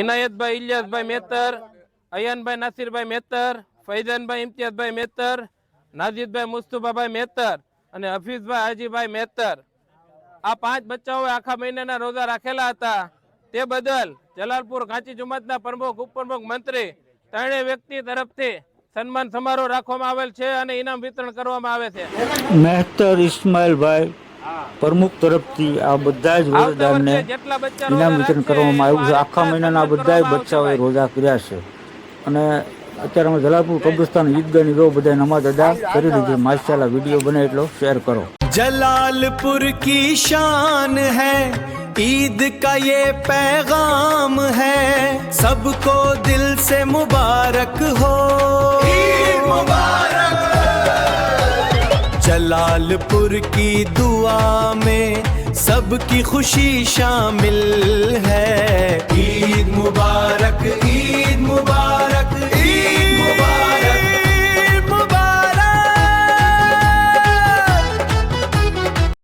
इनायतभाई इलियासभाई मेहतर, अयनभाई नासिरभाई मेहतर, फैजानभाई इम्तियाजभाई मेहतर, नाजिदभाई मुस्तफाभाई मेहतर અને હફીઝભાઈ હાજીભાઈ મેહતર આ 5 બચ્ચાઓએ આખા મહિનાના રોજા રાખેલા હતા। તે બદલ જલાલપુર કાંચી જમાતના પ્રમુખ ઉપપ્રમુખ મંત્રી ત્રણેય વ્યક્તિ તરફથી સન્માન સમારોહ રાખવામાં આવેલ છે અને ઇનામ વિતરણ કરવામાં આવે છે। મેહતર ઇસ્માઇલભાઈ પ્રમુખ તરફથી આ બધા જ રોજાદારને ઇનામ વિતરણ કરવામાં આવ્યું છે। આખા મહિનાના બધા બચ્ચાઓએ રોજા કર્યા છે અને અત્યારે અમે જલાલપુર કબ્રસ્તાન ઈદગાહની જો બધા નમાજ અદા કરી લીધી। માશાઅલ્લાહ વિડીયો બને એટલો શેર કરો। जलालपुर की शान है, ईद का ये पैगाम है, सबको दिल से मुबारक हो, ईद मुबारक। जलालपुर की दुआ में सबकी खुशी शामिल है।